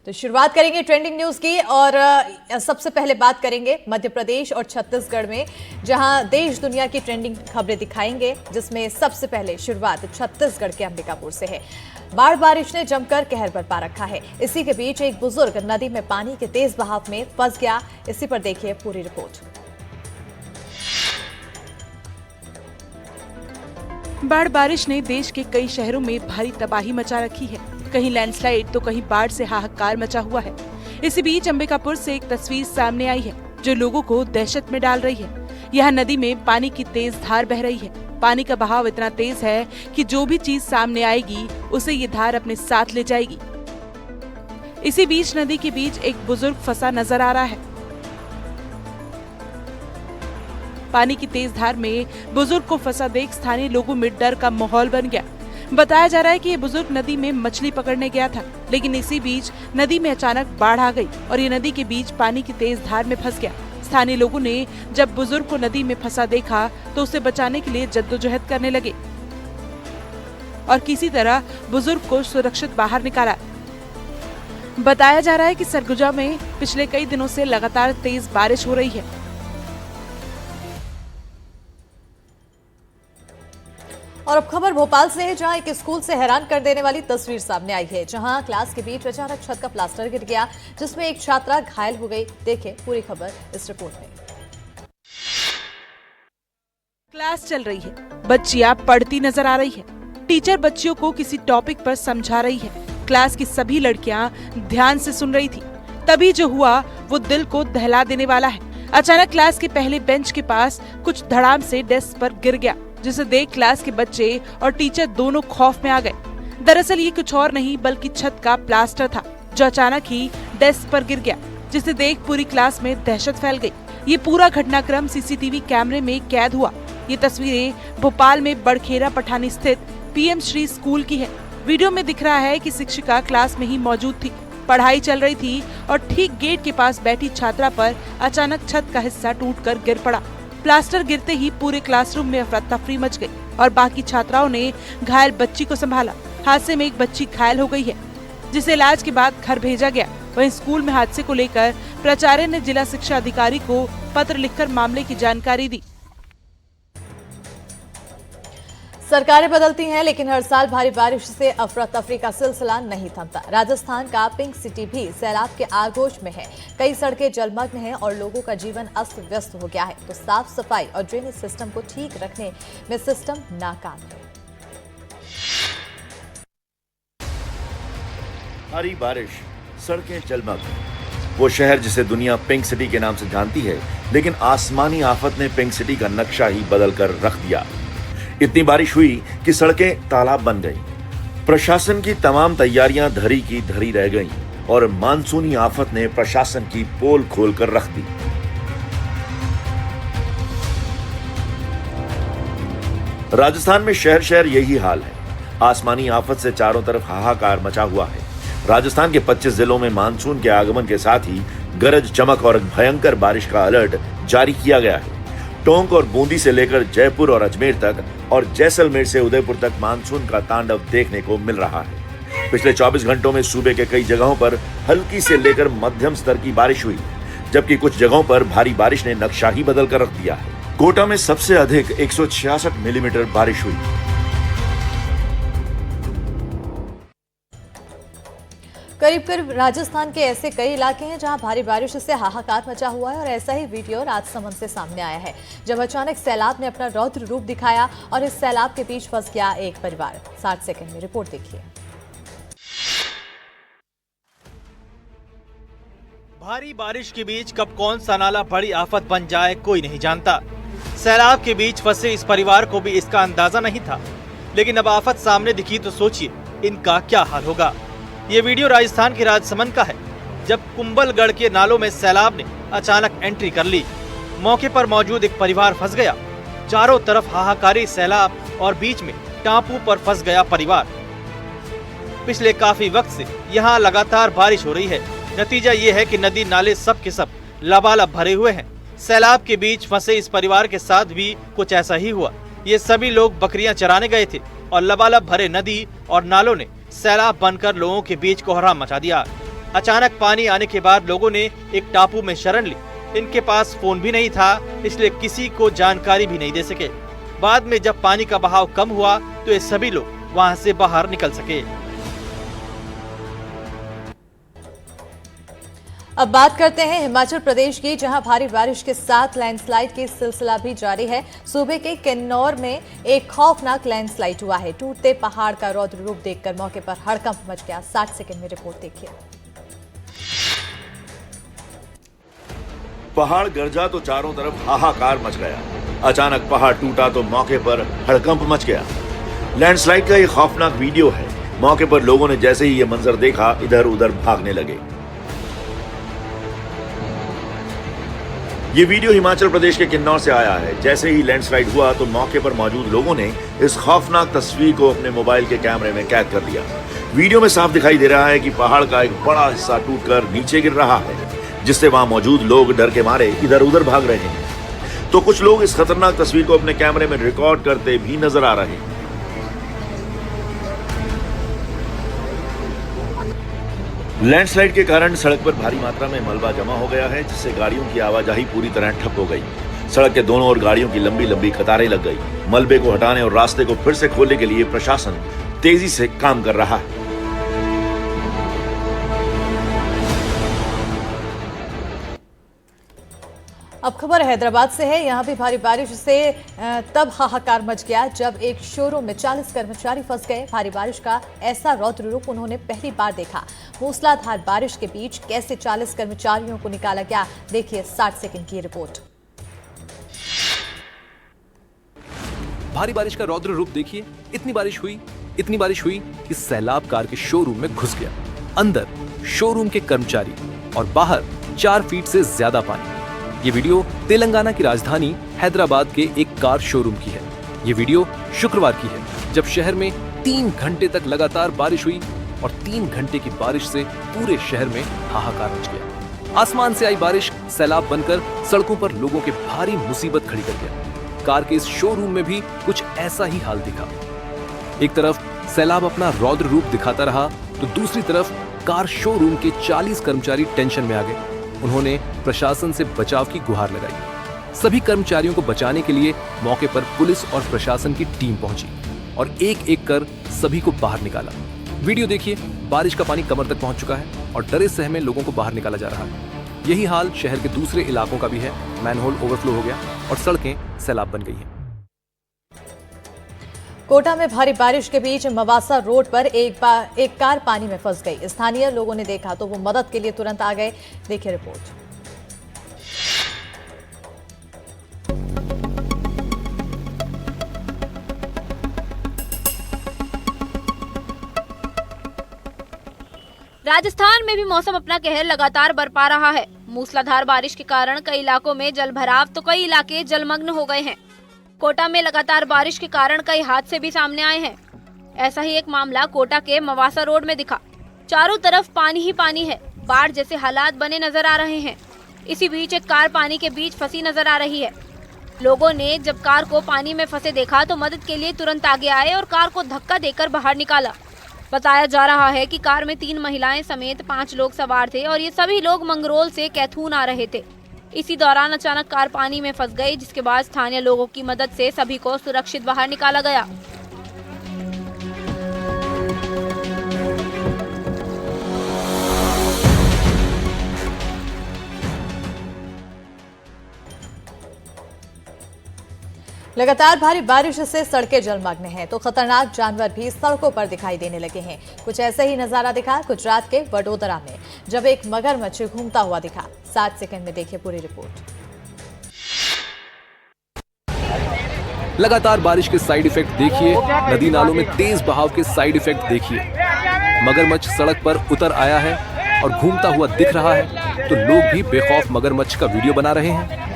तो शुरुआत करेंगे ट्रेंडिंग न्यूज की और सबसे पहले बात करेंगे मध्य प्रदेश और छत्तीसगढ़ में, जहां देश दुनिया की ट्रेंडिंग खबरें दिखाएंगे, जिसमें सबसे पहले शुरुआत छत्तीसगढ़ के अंबिकापुर से है। बाढ़ बारिश ने जमकर कहर बरपा रखा है। इसी के बीच एक बुजुर्ग नदी में पानी के तेज बहाव में फंस गया। इसी पर देखिए पूरी रिपोर्ट। बाढ़ बारिश ने देश के कई शहरों में भारी तबाही मचा रखी है। कहीं लैंडस्लाइड तो कहीं बाढ़ से हाहाकार मचा हुआ है। इसी बीच अंबिकापुर से एक तस्वीर सामने आई है जो लोगों को दहशत में डाल रही है। यहाँ नदी में पानी की तेज धार बह रही है। पानी का बहाव इतना तेज है कि जो भी चीज सामने आएगी उसे ये धार अपने साथ ले जाएगी। इसी बीच नदी के बीच एक बुजुर्ग फंसा नजर आ रहा है। पानी की तेज धार में बुजुर्ग को फंसा देख स्थानीय लोगों में डर का माहौल बन गया। बताया जा रहा है कि ये बुजुर्ग नदी में मछली पकड़ने गया था, लेकिन इसी बीच नदी में अचानक बाढ़ आ गई और ये नदी के बीच पानी की तेज धार में फंस गया। स्थानीय लोगों ने जब बुजुर्ग को नदी में फंसा देखा तो उसे बचाने के लिए जद्दोजहद करने लगे और किसी तरह बुजुर्ग को सुरक्षित बाहर निकाला। बताया जा रहा है कि सरगुजा में पिछले कई दिनों से लगातार तेज बारिश हो रही है। और अब खबर भोपाल से है, जहां एक स्कूल से हैरान कर देने वाली तस्वीर सामने आई है, जहां क्लास के बीच अचानक छत का प्लास्टर गिर गया, जिसमें एक छात्रा घायल हो गई। देखें पूरी खबर इस रिपोर्ट में। क्लास चल रही है, बच्चियां पढ़ती नजर आ रही है। टीचर बच्चियों को किसी टॉपिक पर समझा रही है। क्लास की सभी लड़कियां ध्यान से सुन रही थी। तभी जो हुआ वो दिल को दहला देने वाला है। अचानक क्लास के पहले बेंच के पास कुछ धड़ाम से डेस्क पर गिर गया, जिसे देख क्लास के बच्चे और टीचर दोनों खौफ में आ गए। दरअसल ये कुछ और नहीं बल्कि छत का प्लास्टर था, जो अचानक ही डेस्क पर गिर गया, जिसे देख पूरी क्लास में दहशत फैल गई। ये पूरा घटनाक्रम सीसीटीवी कैमरे में कैद हुआ। ये तस्वीरें भोपाल में बड़खेरा पठानी स्थित पीएम श्री स्कूल की है। वीडियो में दिख रहा है कि शिक्षिका क्लास में ही मौजूद थी, पढ़ाई चल रही थी और ठीक गेट के पास बैठी छात्रा पर अचानक छत का हिस्सा टूटकर गिर पड़ा। प्लास्टर गिरते ही पूरे क्लासरूम में अफरा तफरी मच गई और बाकी छात्राओं ने घायल बच्ची को संभाला। हादसे में एक बच्ची घायल हो गई है, जिसे इलाज के बाद घर भेजा गया। वहीं स्कूल में हादसे को लेकर प्राचार्य ने जिला शिक्षा अधिकारी को पत्र लिखकर मामले की जानकारी दी। सरकारें बदलती हैं, लेकिन हर साल भारी बारिश से अफरा तफरी का सिलसिला नहीं थमता। राजस्थान का पिंक सिटी भी सैलाब के आगोश में है। कई सड़कें जलमग्न हैं और लोगों का जीवन अस्त व्यस्त हो गया है। तो साफ सफाई और ड्रेनेज सिस्टम को ठीक रखने में सिस्टम नाकाम है। भारी बारिश, सड़कें जलमग्न। वो शहर जिसे दुनिया पिंक सिटी के नाम से जानती है, लेकिन आसमानी आफत ने पिंक सिटी का नक्शा ही बदल कर रख दिया। इतनी बारिश हुई कि सड़कें तालाब बन गईं। प्रशासन की तमाम तैयारियां धरी की धरी रह गईं और मानसूनी आफत ने प्रशासन की पोल खोलकर रख दी। राजस्थान में शहर शहर यही हाल है। आसमानी आफत से चारों तरफ हाहाकार मचा हुआ है। राजस्थान के 25 जिलों में मानसून के आगमन के साथ ही गरज चमक और भयंकर बारिश का अलर्ट जारी किया गया है। टोंक और बूंदी से लेकर जयपुर और अजमेर तक और जैसलमेर से उदयपुर तक मानसून का तांडव देखने को मिल रहा है। पिछले 24 घंटों में सूबे के कई जगहों पर हल्की से लेकर मध्यम स्तर की बारिश हुई, जबकि कुछ जगहों पर भारी बारिश ने नक्शा ही बदल कर रख दिया है। कोटा में सबसे अधिक 166 मिलीमीटर बारिश हुई। करीब करीब राजस्थान के ऐसे कई इलाके हैं जहां भारी बारिश से हाहाकार मचा हुआ है और ऐसा ही वीडियो राजसमंद से सामने आया है, जब अचानक सैलाब ने अपना रौद्र रूप दिखाया और इस सैलाब के बीच फंस गया एक परिवार। 60 सेकंड में रिपोर्ट देखिए। भारी बारिश के बीच कब कौन सा नाला बड़ी आफत बन जाए कोई नहीं जानता। सैलाब के बीच फंसे इस परिवार को भी इसका अंदाजा नहीं था, लेकिन अब आफत सामने दिखी तो सोचिए इनका क्या हाल होगा। ये वीडियो राजस्थान के राजसमंद का है, जब कुंभलगढ़ के नालों में सैलाब ने अचानक एंट्री कर ली। मौके पर मौजूद एक परिवार फंस गया। चारों तरफ हाहाकारी सैलाब और बीच में टापू पर फंस गया परिवार। पिछले काफी वक्त से यहाँ लगातार बारिश हो रही है। नतीजा ये है कि नदी नाले सब के सब लबालब भरे हुए हैं। सैलाब के बीच फंसे इस परिवार के साथ भी कुछ ऐसा ही हुआ। ये सभी लोग बकरियां चराने गए थे और लबालब भरे नदी और नालों ने सैलाब बनकर लोगों के बीच कोहराम मचा दिया। अचानक पानी आने के बाद लोगों ने एक टापू में शरण ली। इनके पास फोन भी नहीं था, इसलिए किसी को जानकारी भी नहीं दे सके। बाद में जब पानी का बहाव कम हुआ तो ये सभी लोग वहां से बाहर निकल सके। अब बात करते हैं हिमाचल प्रदेश की, जहां भारी बारिश के साथ लैंडस्लाइड की सिलसिला भी जारी है। सूबे के किन्नौर में एक खौफनाक लैंडस्लाइड हुआ है। टूटते पहाड़ का रौद्र रूप देखकर मौके पर हड़कंप मच गया। 60 सेकंड में रिपोर्ट देखिए। पहाड़ गरजा तो चारों तरफ हाहाकार मच गया। अचानक पहाड़ टूटा तो मौके पर हड़कंप मच गया। लैंडस्लाइड का ये खौफनाक वीडियो है। मौके पर लोगों ने जैसे ही ये मंजर देखा, इधर उधर भागने लगे। ये वीडियो हिमाचल प्रदेश के किन्नौर से आया है। जैसे ही लैंडस्लाइड हुआ तो मौके पर मौजूद लोगों ने इस खौफनाक तस्वीर को अपने मोबाइल के कैमरे में कैद कर लिया। वीडियो में साफ दिखाई दे रहा है कि पहाड़ का एक बड़ा हिस्सा टूटकर नीचे गिर रहा है, जिससे वहां मौजूद लोग डर के मारे इधर उधर भाग रहे हैं। तो कुछ लोग इस खतरनाक तस्वीर को अपने कैमरे में रिकॉर्ड करते भी नजर आ रहे हैं। लैंडस्लाइड के कारण सड़क पर भारी मात्रा में मलबा जमा हो गया है, जिससे गाड़ियों की आवाजाही पूरी तरह ठप हो गई। सड़क के दोनों ओर गाड़ियों की लंबी लंबी कतारें लग गई। मलबे को हटाने और रास्ते को फिर से खोलने के लिए प्रशासन तेजी से काम कर रहा है। अब खबर हैदराबाद से है। यहां भी भारी बारिश से तब हाहाकार मच गया जब एक शोरूम में 40 कर्मचारी फंस गए। भारी बारिश का ऐसा रौद्र रूप उन्होंने पहली बार देखा। मूसलाधार बारिश के बीच कैसे 40 कर्मचारियों को निकाला गया, देखिए 60 सेकंड की रिपोर्ट। भारी बारिश का रौद्र रूप देखिए। इतनी बारिश हुई कि सैलाब कार के शोरूम में घुस गया। अंदर शोरूम के कर्मचारी और बाहर 4 फीट से ज्यादा पानी। ये वीडियो तेलंगाना की राजधानी हैदराबाद के एक कार शोरूम की है। ये वीडियो शुक्रवार की है, जब शहर में 3 घंटे तक लगातार बारिश हुई और 3 घंटे की बारिश से पूरे शहर में हाहाकार मच गया। आसमान से आई बारिश सैलाब बनकर सड़कों पर लोगों के भारी मुसीबत खड़ी कर गया। कार के इस शोरूम में भी कुछ ऐसा ही हाल दिखा। एक तरफ सैलाब अपना रौद्र रूप दिखाता रहा तो दूसरी तरफ कार शोरूम के 40 कर्मचारी टेंशन में आ गए। उन्होंने प्रशासन से बचाव की गुहार लगाई। सभी कर्मचारियों को बचाने के लिए मौके पर पुलिस और प्रशासन की टीम पहुंची और एक एक कर सभी को बाहर निकाला। वीडियो देखिए। बारिश का पानी कमर तक पहुंच चुका है और डरे सहमे लोगों को बाहर निकाला जा रहा है। यही हाल शहर के दूसरे इलाकों का भी है। मैनहोल ओवरफ्लो हो गया और सड़कें सैलाब बन गई हैं। कोटा में भारी बारिश के बीच मवासा रोड पर एक कार पानी में फंस गई। स्थानीय लोगों ने देखा तो वो मदद के लिए तुरंत आ गए। देखिए रिपोर्ट। राजस्थान में भी मौसम अपना कहर लगातार बरपा रहा है। मूसलाधार बारिश के कारण कई इलाकों में जलभराव तो कई इलाके जलमग्न हो गए हैं। कोटा में लगातार बारिश के कारण कई हादसे भी सामने आए हैं। ऐसा ही एक मामला कोटा के मवासा रोड में दिखा। चारों तरफ पानी ही पानी है। बाढ़ जैसे हालात बने नजर आ रहे हैं। इसी बीच एक कार पानी के बीच फंसी नजर आ रही है। लोगों ने जब कार को पानी में फंसे देखा तो मदद के लिए तुरंत आगे आए और कार को धक्का देकर बाहर निकाला। बताया जा रहा है कि कार में 3 महिलाएं समेत 5 लोग सवार थे और ये सभी लोग मंगरोल से कैथून आ रहे थे। इसी दौरान अचानक कार पानी में फंस गई, जिसके बाद स्थानीय लोगों की मदद से सभी को सुरक्षित बाहर निकाला गया। लगातार भारी बारिश से सड़कें जलमग्न हैं तो खतरनाक जानवर भी सड़कों पर दिखाई देने लगे हैं। कुछ ऐसे ही नजारा दिखा गुजरात के वडोदरा में, जब एक मगरमच्छ घूमता हुआ दिखा। 60 सेकंड में देखिए पूरी रिपोर्ट। लगातार बारिश के साइड इफेक्ट देखिए। नदी नालों में तेज बहाव के साइड इफेक्ट देखिए। मगरमच्छ सड़क पर उतर आया है और घूमता हुआ दिख रहा है तो लोग भी बेखौफ मगरमच्छ का वीडियो बना रहे हैं।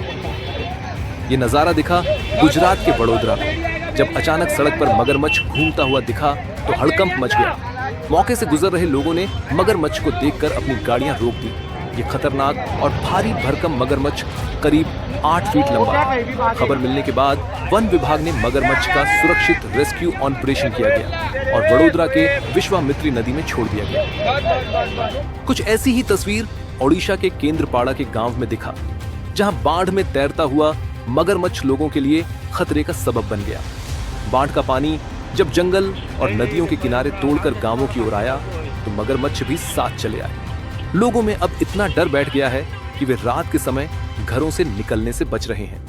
ये नजारा दिखा गुजरात के वडोदरा में, जब अचानक सड़क पर मगरमच्छ घूमता हुआ दिखा तो हड़कंप मच गया। मौके से गुजर रहे लोगों ने मगरमच्छ को देखकर अपनी गाड़ियां रोक दी। ये खतरनाक और भारी भरकम मगरमच्छ करीब 8 फीट लंबा। खबर मिलने के बाद वन विभाग ने मगरमच्छ का सुरक्षित रेस्क्यू ऑपरेशन किया गया और वडोदरा के विश्वामित्री नदी में छोड़ दिया गया। कुछ ऐसी ही तस्वीर ओडिशा के केंद्रपाड़ा के गांव में दिखा, जहां बाढ़ में तैरता हुआ मगरमच्छ लोगों के लिए खतरे का सबब बन गया। बाढ़ का पानी जब जंगल और नदियों के किनारे तोड़कर गांवों की ओर आया तो मगरमच्छ भी साथ चले आए। लोगों में अब इतना डर बैठ गया है कि वे रात के समय घरों से निकलने से बच रहे हैं।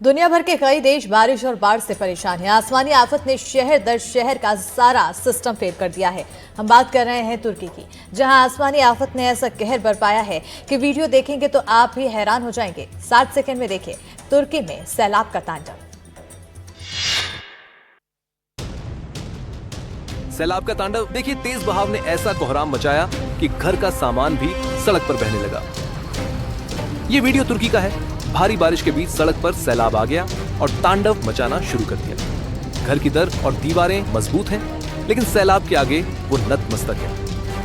दुनिया भर के कई देश बारिश और बाढ़ से परेशान हैं। आसमानी आफत ने शहर दर शहर का सारा सिस्टम फेल कर दिया है। हम बात कर रहे हैं तुर्की की, जहां आसमानी आफत ने ऐसा कहर बरपाया है कि वीडियो देखेंगे तो आप भी हैरान हो जाएंगे। 60 सेकंड में देखिए तुर्की में सैलाब का तांडव। सैलाब का तांडव देखिए, तेज बहाव ने ऐसा कोहराम मचाया कि घर का सामान भी सड़क पर बहने लगा। ये वीडियो तुर्की का है। भारी बारिश के बीच सड़क पर सैलाब आ गया और तांडव मचाना शुरू कर दिया। घर की दर और दीवारें मजबूत हैं, लेकिन सैलाब के आगे वो नतमस्तक है।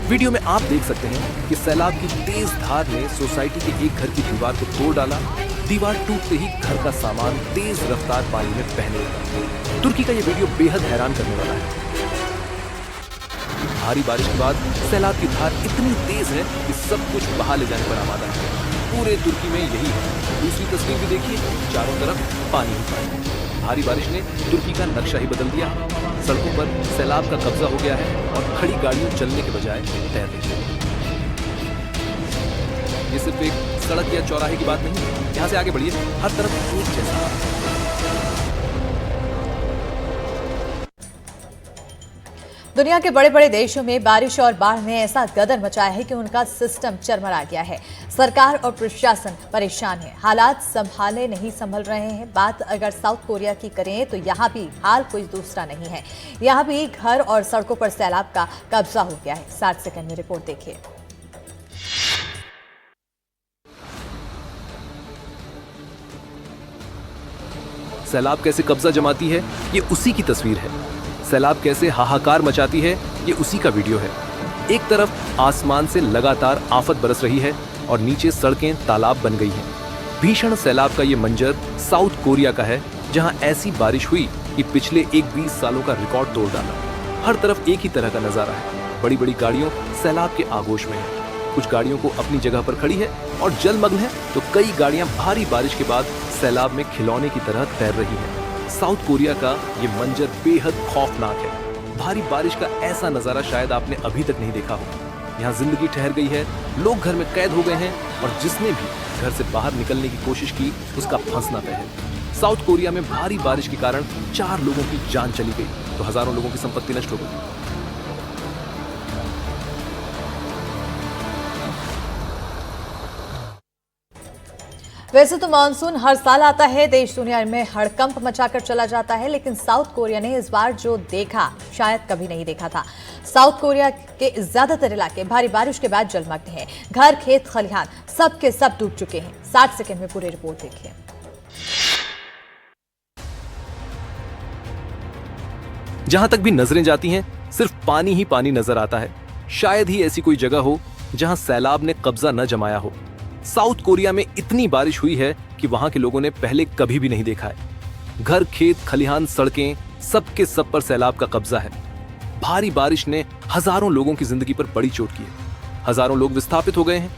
वीडियो में आप देख सकते हैं कि सैलाब की तेज धार ने सोसाइटी के एक घर की दीवार को तोड़ डाला। दीवार टूटते ही घर का सामान तेज रफ्तार पानी में बहने लगा। तुर्की का ये वीडियो बेहद हैरान करने वाला है। भारी बारिश के बाद सैलाब की धार इतनी तेज है कि सब कुछ बहा ले जाने पर आमादा है। पूरे तुर्की में यही है। दूसरी तस्वीर भी देखिए, चारों तरफ पानी ही पानी। भारी बारिश ने तुर्की का नक्शा ही बदल दिया। सड़कों पर सैलाब का कब्जा हो गया है और खड़ी गाड़ियां चलने के बजाय तैर रही हैं। ये सिर्फ एक सड़क या चौराहे की बात नहीं है। यहाँ से आगे बढ़िए, हर तरफ एक जैसा। दुनिया के बड़े बड़े देशों में बारिश और बाढ़ ने ऐसा गदर मचाया है कि उनका सिस्टम चरमरा गया है। सरकार और प्रशासन परेशान है, हालात संभाले नहीं संभल रहे हैं। बात अगर साउथ कोरिया की करें तो यहाँ भी हाल कोई दूसरा नहीं है। यहाँ भी घर और सड़कों पर सैलाब का कब्जा हो गया है। 60 सेकंड में रिपोर्ट देखिए। सैलाब कैसे कब्जा जमाती है, ये उसी की तस्वीर है। सैलाब कैसे हाहाकार मचाती है, ये उसी का वीडियो है। एक तरफ आसमान से लगातार आफत बरस रही है और नीचे सड़कें तालाब बन गई हैं। भीषण सैलाब का ये मंजर साउथ कोरिया का है, जहां ऐसी बारिश हुई कि पिछले 20 सालों का रिकॉर्ड तोड़ डाला। हर तरफ एक ही तरह का नजारा है। बड़ी बड़ी गाड़ियों सैलाब के आगोश में है। कुछ गाड़ियों को अपनी जगह पर खड़ी है और जलमग्न है, तो कई गाड़ियां भारी बारिश के बाद सैलाब में खिलौने की तरह तैर रही हैं। साउथ कोरिया का ये मंजर बेहद खौफनाक है। भारी बारिश का ऐसा नजारा शायद आपने अभी तक नहीं देखा हो। यहाँ जिंदगी ठहर गई है, लोग घर में कैद हो गए हैं और जिसने भी घर से बाहर निकलने की कोशिश की उसका फंसना तय है। साउथ कोरिया में भारी बारिश के कारण 4 लोगों की जान चली गई तो हजारों लोगों की संपत्ति नष्ट हो गई। वैसे तो मानसून हर साल आता है, देश दुनिया में हड़कंप मचाकर चला जाता है, लेकिन साउथ कोरिया ने इस बार जो देखा शायद कभी नहीं देखा था। साउथ कोरिया के ज्यादातर इलाके भारी बारिश के बाद जलमग्न हैं। घर, खेत, खलिहान सब के सब डूब चुके हैं। 60 सेकंड में पूरी रिपोर्ट देखिए। जहां तक भी नजरें जाती हैं, सिर्फ पानी ही पानी नजर आता है। शायद ही ऐसी कोई जगह हो जहां सैलाब ने कब्जा न जमाया हो। साउथ कोरिया में इतनी बारिश हुई है कि वहां के लोगों ने पहले कभी भी नहीं देखा है। घर, खेत, खलिहान, सड़कें सब के सब पर सैलाब का कब्जा है। भारी बारिश ने हजारों लोगों की जिंदगी पर बड़ी चोट की है। हजारों लोग विस्थापित हो गए हैं।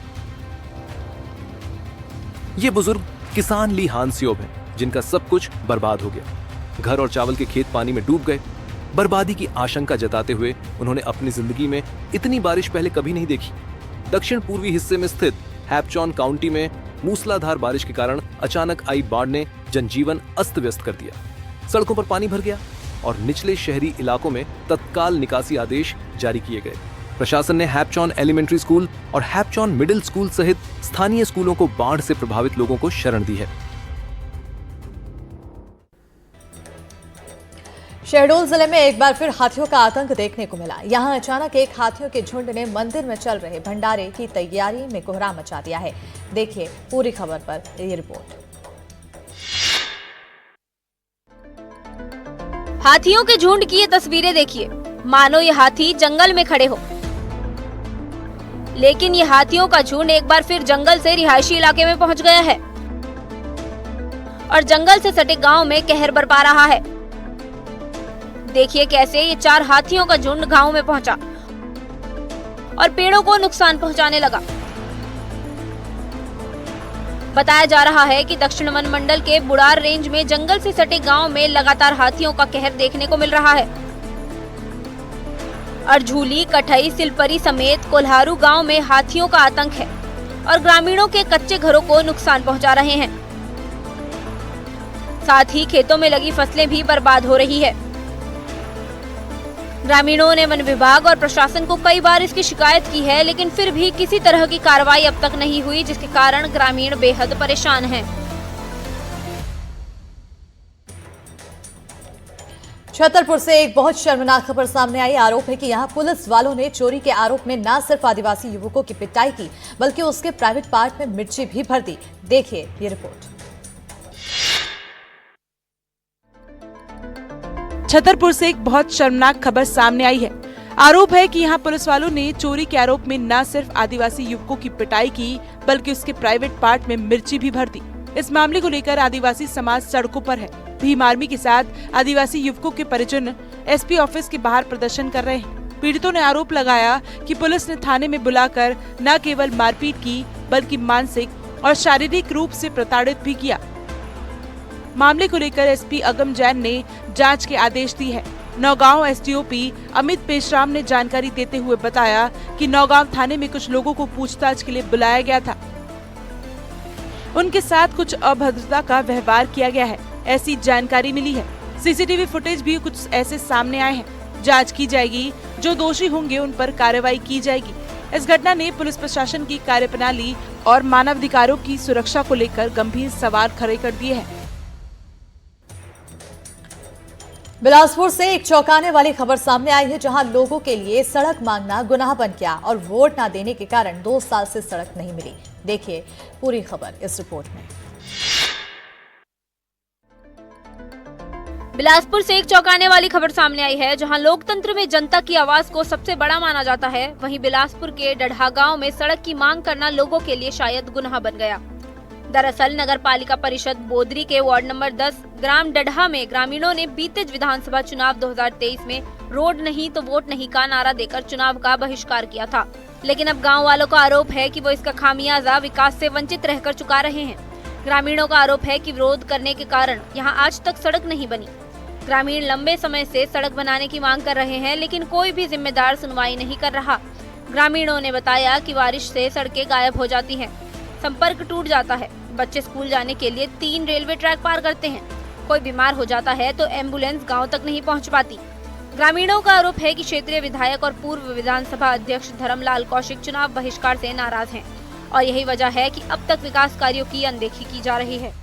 ये बुजुर्ग किसान ली हानसियोब हैं, जिनका सब कुछ बर्बाद हो गया। घर और चावल के खेत पानी में डूब गए। बर्बादी की आशंका जताते हुए उन्होंने अपनी जिंदगी में इतनी बारिश पहले कभी नहीं देखी। दक्षिण पूर्वी हिस्से में स्थित हैपचॉन काउंटी में मूसलाधार बारिश के कारण अचानक आई बाढ़ ने जनजीवन अस्त व्यस्त कर दिया। सड़कों पर पानी भर गया और निचले शहरी इलाकों में तत्काल निकासी आदेश जारी किए गए। प्रशासन ने हैपचॉन एलिमेंट्री स्कूल और हैपचॉन मिडिल स्कूल सहित स्थानीय स्कूलों को बाढ़ से प्रभावित लोगों को शरण दी है। शहडोल जिले में एक बार फिर हाथियों का आतंक देखने को मिला। यहां अचानक एक हाथियों के झुंड ने मंदिर में चल रहे भंडारे की तैयारी में कोहराम मचा दिया है। देखिए पूरी खबर पर ये रिपोर्ट। हाथियों के झुंड की ये तस्वीरें देखिए, मानो ये हाथी जंगल में खड़े हो। लेकिन ये हाथियों का झुंड एक बार फिर जंगल से रिहायशी इलाके में पहुंच गया है और जंगल से सटे गांव में कहर बरपा रहा है। देखिए कैसे ये 4 हाथियों का झुंड गांव में पहुंचा और पेड़ों को नुकसान पहुंचाने लगा। बताया जा रहा है कि दक्षिण वन मंडल के बुड़ार रेंज में जंगल से सटे गांव में लगातार हाथियों का कहर देखने को मिल रहा है। अरझूली, कठई, सिलपरी समेत कोल्हारू गांव में हाथियों का आतंक है और ग्रामीणों के कच्चे घरों को नुकसान पहुंचा रहे हैं। साथ ही खेतों में लगी फसलें भी बर्बाद हो रही है। ग्रामीणों ने वन विभाग और प्रशासन को कई बार इसकी शिकायत की है, लेकिन फिर भी किसी तरह की कार्रवाई अब तक नहीं हुई, जिसके कारण ग्रामीण बेहद परेशान हैं। छतरपुर से एक बहुत शर्मनाक खबर सामने आई। आरोप है कि यहां पुलिस वालों ने चोरी के आरोप में न सिर्फ आदिवासी युवकों की पिटाई की, बल्कि उसके प्राइवेट पार्ट में मिर्ची भी भर दी। देखिए ये रिपोर्ट। छतरपुर से एक बहुत शर्मनाक खबर सामने आई है। आरोप है कि यहां पुलिस वालों ने चोरी के आरोप में न सिर्फ आदिवासी युवकों की पिटाई की, बल्कि उसके प्राइवेट पार्ट में मिर्ची भी भर दी। इस मामले को लेकर आदिवासी समाज सड़कों पर है। भीम आर्मी के साथ आदिवासी युवकों के परिजन एसपी ऑफिस के बाहर प्रदर्शन कर रहे हैं। पीड़ितों ने आरोप लगाया कि पुलिस ने थाने में बुलाकर न केवल मारपीट की, बल्कि मानसिक और शारीरिक रूप से प्रताड़ित भी किया। मामले को लेकर एसपी अगम जैन ने जांच के आदेश दिए हैं। नौगांव एसडीओपी अमित पेशराम ने जानकारी देते हुए बताया कि नौगांव थाने में कुछ लोगों को पूछताछ के लिए बुलाया गया था। उनके साथ कुछ अभद्रता का व्यवहार किया गया है, ऐसी जानकारी मिली है। सीसीटीवी फुटेज भी कुछ ऐसे सामने आए हैं। जांच की जाएगी, जो दोषी होंगे उन पर कार्रवाई की जाएगी। इस घटना ने पुलिस प्रशासन की कार्यप्रणाली और मानवाधिकारों की सुरक्षा को लेकर गंभीर सवाल खड़े कर दिए हैं। बिलासपुर से एक चौंकाने वाली खबर सामने आई है, जहां लोगों के लिए सड़क मांगना गुनाह बन गया और वोट न देने के कारण 2 साल से सड़क नहीं मिली। देखिए पूरी खबर इस रिपोर्ट में। बिलासपुर से एक चौंकाने वाली खबर सामने आई है, जहां लोकतंत्र में जनता की आवाज को सबसे बड़ा माना जाता है, वहीं बिलासपुर के डढ़ा गांव में सड़क की मांग करना लोगों के लिए शायद गुनाह बन गया। दरअसल नगर पालिका परिषद बोदरी के वार्ड नंबर 10 ग्राम डढ़ा में ग्रामीणों ने बीते विधानसभा चुनाव 2023 में रोड नहीं तो वोट नहीं का नारा देकर चुनाव का बहिष्कार किया था। लेकिन अब गांव वालों का आरोप है कि वो इसका खामियाजा विकास से वंचित रहकर चुका रहे हैं। ग्रामीणों का आरोप है कि विरोध करने के कारण यहां आज तक सड़क नहीं बनी। ग्रामीण लंबे समय से सड़क बनाने की मांग कर रहे हैं, लेकिन कोई भी जिम्मेदार सुनवाई नहीं कर रहा। ग्रामीणों ने बताया कि बारिश से सड़कें गायब हो जाती हैं, संपर्क टूट जाता है, बच्चे स्कूल जाने के लिए 3 रेलवे ट्रैक पार करते हैं, कोई बीमार हो जाता है तो एम्बुलेंस गांव तक नहीं पहुंच पाती। ग्रामीणों का आरोप है कि क्षेत्रीय विधायक और पूर्व विधानसभा अध्यक्ष धर्मलाल कौशिक चुनाव बहिष्कार से नाराज हैं और यही वजह है कि अब तक विकास कार्यों की अनदेखी की जा रही है।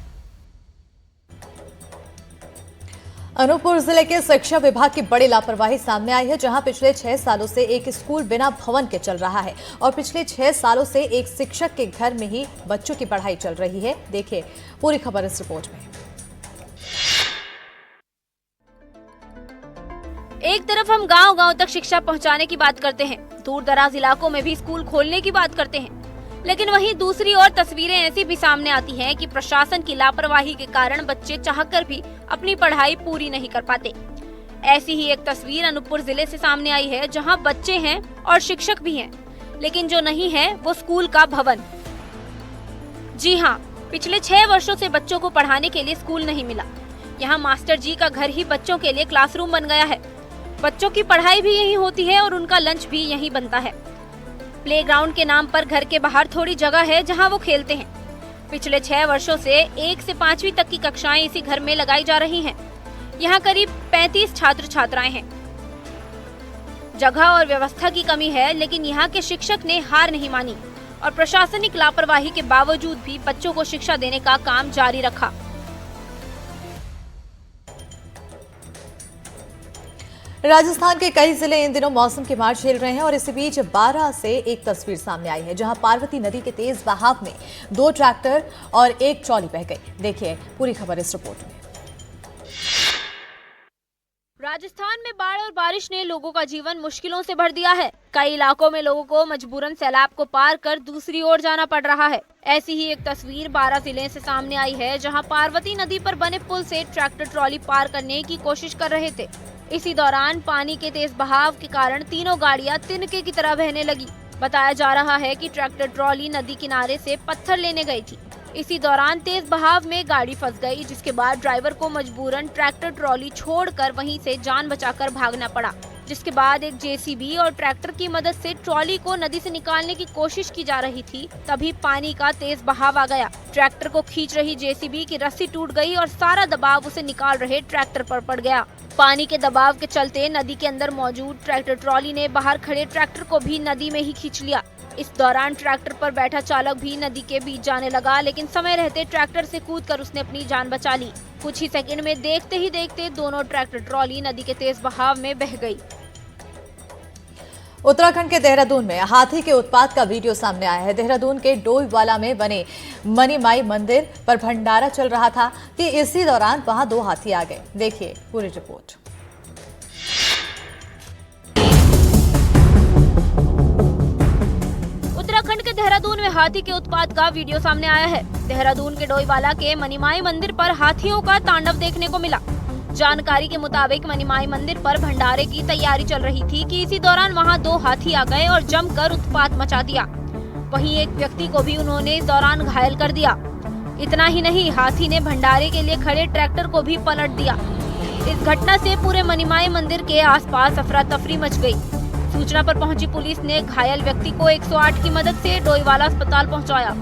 अनूपपुर जिले के शिक्षा विभाग की बड़ी लापरवाही सामने आई है, जहां पिछले 6 सालों से एक स्कूल बिना भवन के चल रहा है और पिछले 6 सालों से एक शिक्षक के घर में ही बच्चों की पढ़ाई चल रही है। देखिए पूरी खबर इस रिपोर्ट में। एक तरफ हम गांव-गांव तक शिक्षा पहुंचाने की बात करते हैं, दूर दराज इलाकों में भी स्कूल खोलने की बात करते हैं, लेकिन वहीं दूसरी ओर तस्वीरें ऐसी भी सामने आती हैं कि प्रशासन की लापरवाही के कारण बच्चे चाहकर भी अपनी पढ़ाई पूरी नहीं कर पाते। ऐसी ही एक तस्वीर अनूपपुर जिले से सामने आई है, जहां बच्चे हैं और शिक्षक भी हैं, लेकिन जो नहीं है वो स्कूल का भवन। जी हां, पिछले 6 वर्षों से बच्चों को पढ़ाने के लिए स्कूल नहीं मिला। यहाँ मास्टर जी का घर ही बच्चों के लिए क्लासरूम बन गया है। बच्चों की पढ़ाई भी यहीं होती है और उनका लंच भी यहीं बनता है। प्लेग्राउंड के नाम पर घर के बाहर थोड़ी जगह है जहां वो खेलते हैं। पिछले 6 वर्षों से 1 से 5वीं तक की कक्षाएं इसी घर में लगाई जा रही हैं। यहाँ करीब 35 छात्र छात्राएं हैं। जगह और व्यवस्था की कमी है, लेकिन यहाँ के शिक्षक ने हार नहीं मानी और प्रशासनिक लापरवाही के बावजूद भी बच्चों को शिक्षा देने का काम जारी रखा। राजस्थान के कई जिले इन दिनों मौसम की मार झेल रहे हैं और इसी बीच 12 से एक तस्वीर सामने आई है, जहां पार्वती नदी के तेज बहाव में 2 ट्रैक्टर और 1 ट्रॉली बह गई। देखिए पूरी खबर इस रिपोर्ट में। राजस्थान में बाढ़ और बारिश ने लोगों का जीवन मुश्किलों से भर दिया है। कई इलाकों में लोगों को मजबूरन सैलाब को पार कर दूसरी ओर जाना पड़ रहा है। ऐसी ही एक तस्वीर बारां जिले से सामने आई है, जहां पार्वती नदी पर बने पुल से ट्रैक्टर ट्रॉली पार करने की कोशिश कर रहे थे। इसी दौरान पानी के तेज बहाव के कारण तीनों गाड़ियां तिनके की तरह बहने लगी। बताया जा रहा है कि ट्रैक्टर ट्रॉली नदी किनारे से पत्थर लेने गई थी। इसी दौरान तेज बहाव में गाड़ी फंस गई, जिसके बाद ड्राइवर को मजबूरन ट्रैक्टर ट्रॉली छोड़कर वहीं से जान बचाकर भागना पड़ा। जिसके बाद एक जेसीबी और ट्रैक्टर की मदद से ट्रॉली को नदी से निकालने की कोशिश की जा रही थी, तभी पानी का तेज बहाव आ गया। ट्रैक्टर को खींच रही जेसीबी की रस्सी टूट गई और सारा दबाव उसे निकाल रहे ट्रैक्टर पर पड़ गया। पानी के दबाव के चलते नदी के अंदर मौजूद ट्रैक्टर ट्रॉली ने बाहर खड़े ट्रैक्टर को भी नदी में ही खींच लिया। इस दौरान ट्रैक्टर पर बैठा चालक भी नदी के बीच जाने लगा, लेकिन समय रहते ट्रैक्टर से कूदकर उसने अपनी जान बचा ली। कुछ ही सेकंड में देखते ही देखते दोनों ट्रैक्टर ट्रॉली नदी के तेज बहाव में बह गई। उत्तराखंड के देहरादून में हाथी के उत्पात का वीडियो सामने आया है। देहरादून के डोईवाला में बने मनीमाई मंदिर पर भंडारा चल रहा था कि इसी दौरान वहां 2 हाथी आ गए। देखिए पूरी रिपोर्ट। उत्तराखंड के देहरादून में हाथी के उत्पात का वीडियो सामने आया है। देहरादून के डोईवाला के मनीमाई मंदिर पर हाथियों का तांडव देखने को मिला। जानकारी के मुताबिक मनीमाई मंदिर पर भंडारे की तैयारी चल रही थी कि इसी दौरान वहां 2 हाथी आ गए और जमकर उत्पात मचा दिया। वहीं एक व्यक्ति को भी उन्होंने इस दौरान घायल कर दिया। इतना ही नहीं, हाथी ने भंडारे के लिए खड़े ट्रैक्टर को भी पलट दिया। इस घटना से पूरे मनीमाई मंदिर के आसपास अफरा तफरी मच गई। सूचना पर पहुंची पुलिस ने घायल व्यक्ति को 108 की मदद से डोईवाला अस्पताल पहुंचाया।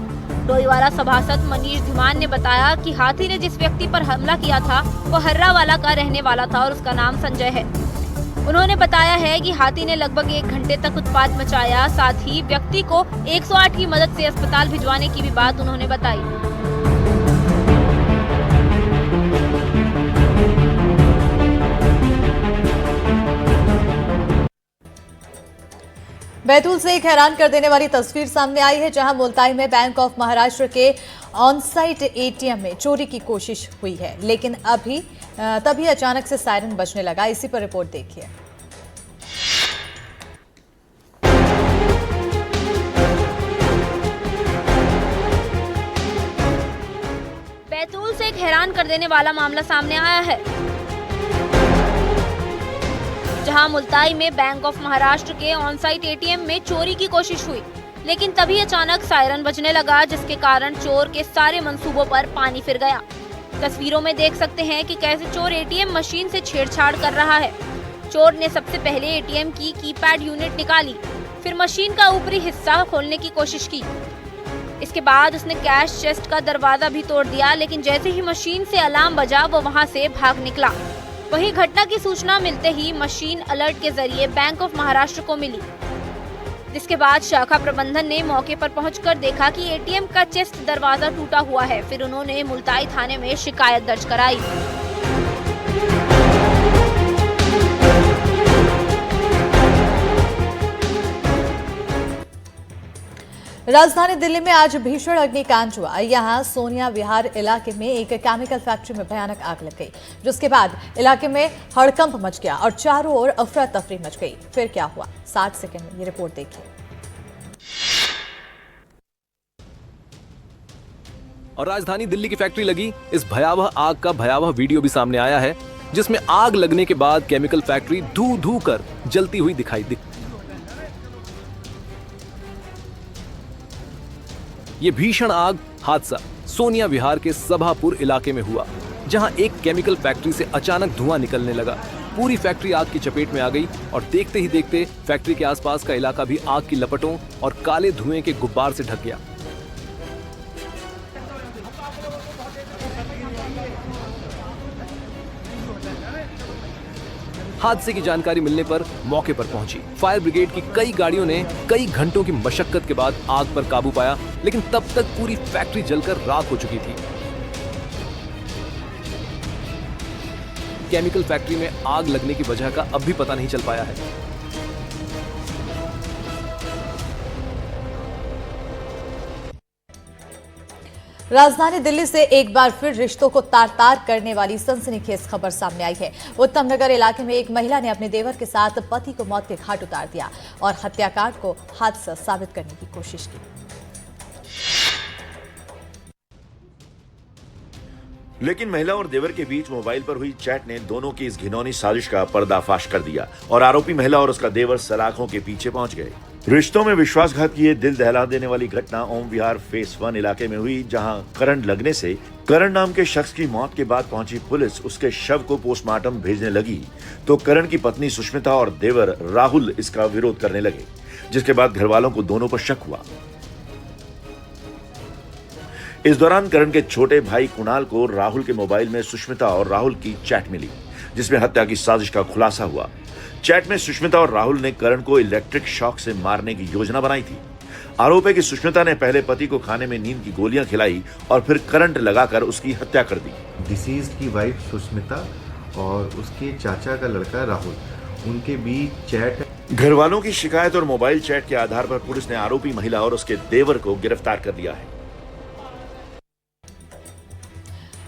डोईवाला सभासद मनीष धीमान ने बताया कि हाथी ने जिस व्यक्ति पर हमला किया था वो हर्रावाला का रहने वाला था और उसका नाम संजय है। उन्होंने बताया है कि हाथी ने लगभग 1 घंटे तक उत्पात मचाया। साथ ही व्यक्ति को 108 की मदद से अस्पताल भिजवाने की भी बात उन्होंने बताई। बैतूल से एक हैरान कर देने वाली तस्वीर सामने आई है, जहां मुल्ताई में बैंक ऑफ महाराष्ट्र के ऑन-साइट एटीएम में चोरी की कोशिश हुई है, लेकिन तभी अचानक से सायरन बजने लगा। इसी पर रिपोर्ट देखिए। बैतूल से एक हैरान कर देने वाला मामला सामने आया है, जहां मुल्ताई में बैंक ऑफ महाराष्ट्र के ऑन-साइट एटीएम में चोरी की कोशिश हुई, लेकिन तभी अचानक सायरन बजने लगा, जिसके कारण चोर के सारे मंसूबों पर पानी फिर गया। तस्वीरों में देख सकते हैं कि कैसे चोर एटीएम मशीन से छेड़छाड़ कर रहा है। चोर ने सबसे पहले एटीएम की कीपैड यूनिट निकाली, फिर मशीन का ऊपरी हिस्सा खोलने की कोशिश की। इसके बाद उसने कैश चेस्ट का दरवाजा भी तोड़ दिया, लेकिन जैसे ही मशीन से अलार्म बजा वो वहां से भाग निकला। वहीं घटना की सूचना मिलते ही मशीन अलर्ट के जरिए बैंक ऑफ महाराष्ट्र को मिली, जिसके बाद शाखा प्रबंधन ने मौके पर पहुंचकर देखा कि एटीएम का चेस्ट दरवाजा टूटा हुआ है। फिर उन्होंने मुल्ताई थाने में शिकायत दर्ज कराई। राजधानी दिल्ली में आज भीषण अग्निकांड हुआ। यहां सोनिया विहार इलाके में एक केमिकल फैक्ट्री में भयानक आग लग गई, जिसके बाद इलाके में हड़कंप मच गया और चारों ओर अफरा तफरी मच गई। फिर क्या हुआ, 60 सेकंड में ये रिपोर्ट देखिए। और राजधानी दिल्ली की फैक्ट्री लगी इस भयावह आग का भयावह वीडियो भी सामने आया है, जिसमें आग लगने के बाद केमिकल फैक्ट्री धू धू कर जलती हुई दिखाई दी। ये भीषण आग हादसा सोनिया विहार के सभापुर इलाके में हुआ, जहां एक केमिकल फैक्ट्री से अचानक धुआं निकलने लगा। पूरी फैक्ट्री आग की चपेट में आ गई और देखते ही देखते फैक्ट्री के आसपास का इलाका भी आग की लपटों और काले धुएं के गुब्बार से ढक गया। हादसे की जानकारी मिलने पर मौके पर पहुंची फायर ब्रिगेड की कई गाड़ियों ने कई घंटों की मशक्कत के बाद आग पर काबू पाया, लेकिन तब तक पूरी फैक्ट्री जलकर राख हो चुकी थी। केमिकल फैक्ट्री में आग लगने की वजह का अब भी पता नहीं चल पाया है। राजधानी दिल्ली से एक बार फिर रिश्तों को तार-तार करने वाली सनसनीखेज खबर सामने आई है। उत्तम नगर इलाके में एक महिला ने अपने देवर के साथ पति को मौत के घाट उतार दिया और हत्याकांड को हादसा साबित करने की कोशिश की। लेकिन महिला और देवर के बीच मोबाइल पर हुई चैट ने दोनों की इस घिनौनी साजिश का पर्दाफाश कर दिया और आरोपी महिला और उसका देवर सलाखों के पीछे पहुंच गए। रिश्तों में विश्वासघात की ये दिल दहला देने वाली घटना ओम विहार फेस 1 इलाके में हुई, जहां करंट लगने से करण नाम के शख्स की मौत के बाद पहुंची पुलिस उसके शव को पोस्टमार्टम भेजने लगी तो करण की पत्नी सुष्मिता और देवर राहुल इसका विरोध करने लगे, जिसके बाद घर वालों को दोनों पर शक हुआ। इस दौरान करण के छोटे भाई कुणाल को राहुल के मोबाइल में सुष्मिता और राहुल की चैट मिली, जिसमें हत्या की साजिश का खुलासा हुआ। चैट में सुष्मिता और राहुल ने करण को इलेक्ट्रिक शॉक से मारने की योजना बनाई थी। आरोप है कि सुष्मिता ने पहले पति को खाने में नींद की गोलियां खिलाई और फिर करंट लगाकर उसकी हत्या कर दी। डिसीज की वाइफ सुष्मिता और उसके चाचा का लड़का राहुल, उनके बीच चैट है। घर वालों की शिकायत और मोबाइल चैट के आधार पर पुलिस ने आरोपी महिला और उसके देवर को गिरफ्तार कर लिया है।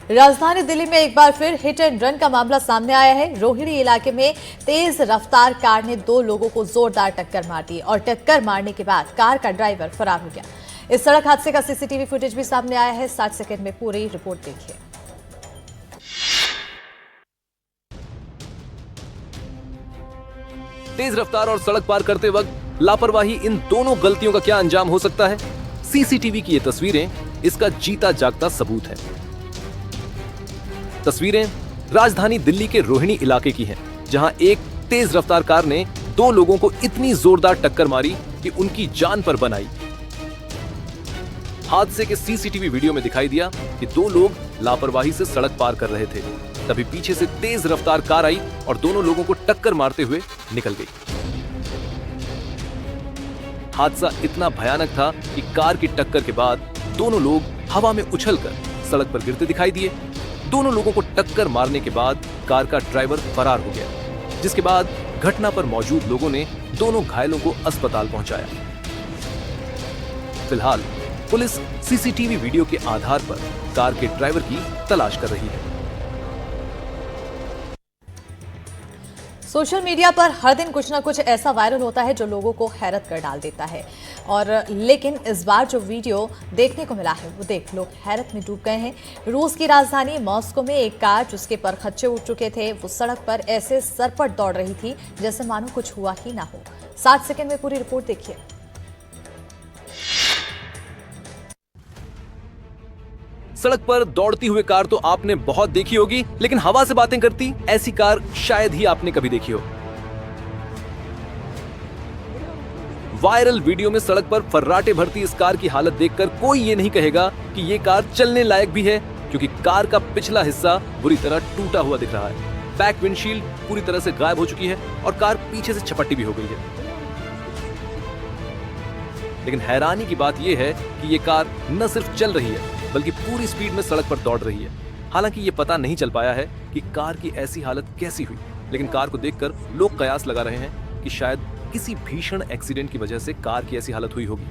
राजधानी दिल्ली में एक बार फिर हिट एंड रन का मामला सामने आया है। रोहिणी इलाके में तेज रफ्तार कार ने 2 लोगों को जोरदार टक्कर मार दी और टक्कर मारने के बाद कार का ड्राइवर फरार हो गया। इस सड़क हादसे का सीसीटीवी फुटेज भी सामने आया है। 60 सेकंड में पूरी रिपोर्ट देखिए। तेज रफ्तार और सड़क पार करते वक्त लापरवाही, इन दोनों गलतियों का क्या अंजाम हो सकता है? सीसीटीवी की ये तस्वीरें इसका जीता जागता सबूत है। तस्वीरें राजधानी दिल्ली के रोहिणी इलाके की हैं, जहां एक तेज रफ्तार कार ने 2 लोगों को इतनी जोरदार टक्कर मारी कि उनकी जान पर बन आई। हादसे के सीसीटीवी वीडियो में दिखाई दिया कि 2 लोग लापरवाही से सड़क पार कर रहे थे, तभी पीछे से तेज रफ्तार कार आई और दोनों लोगों को टक्कर मारते हुए निकल गई। हादसा इतना भयानक था कि कार की टक्कर के बाद दोनों लोग हवा में उछलकर सड़क पर गिरते दिखाई दिए। दोनों लोगों को टक्कर मारने के बाद कार का ड्राइवर फरार हो गया, जिसके बाद घटना पर मौजूद लोगों ने दोनों घायलों को अस्पताल पहुंचाया। फिलहाल पुलिस सीसीटीवी वीडियो के आधार पर कार के ड्राइवर की तलाश कर रही है। सोशल मीडिया पर हर दिन कुछ ना कुछ ऐसा वायरल होता है जो लोगों को हैरत कर डाल देता है, और लेकिन इस बार जो वीडियो देखने को मिला है वो देख लोग हैरत में डूब गए हैं। रूस की राजधानी मॉस्को में एक कार जिसके परखच्चे उठ चुके थे, वो सड़क पर ऐसे सरपट दौड़ रही थी जैसे मानो कुछ हुआ ही ना हो। 60 सेकंड में पूरी रिपोर्ट देखिए। सड़क पर दौड़ती हुई कार तो आपने बहुत देखी होगी, लेकिन हवा से बातें करती ऐसी कार शायद ही आपने कभी देखी हो। वायरल वीडियो में सड़क पर फर्राटे भरती इस कार की हालत देखकर कोई ये नहीं कहेगा कि ये कार चलने लायक भी है, क्योंकि कार का पिछला हिस्सा बुरी तरह टूटा हुआ दिख रहा है। बैक विंडशील्ड पूरी तरह से गायब हो चुकी है और कार पीछे से छपट्टी भी हो गई है। लेकिन हैरानी की बात यह है कि ये कार न सिर्फ चल रही है बल्कि पूरी स्पीड में सड़क पर दौड़ रही है। हालांकि ये पता नहीं चल पाया है कि कार की ऐसी हालत कैसी हुई, लेकिन कार को देखकर लोग कयास लगा रहे हैं कि शायद किसी भीषण एक्सीडेंट की वजह से कार की ऐसी हालत हुई होगी।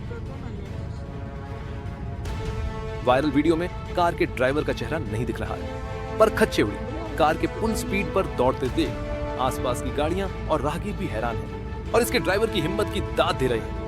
वायरल वीडियो में कार के ड्राइवर का चेहरा नहीं दिख रहा है, पर खच्चे उड़ी कार के फुल स्पीड पर दौड़ते देख आसपास की गाड़ियां और राहगीर भी हैरान हैं और इसके ड्राइवर की हिम्मत की दाद दे रहे हैं।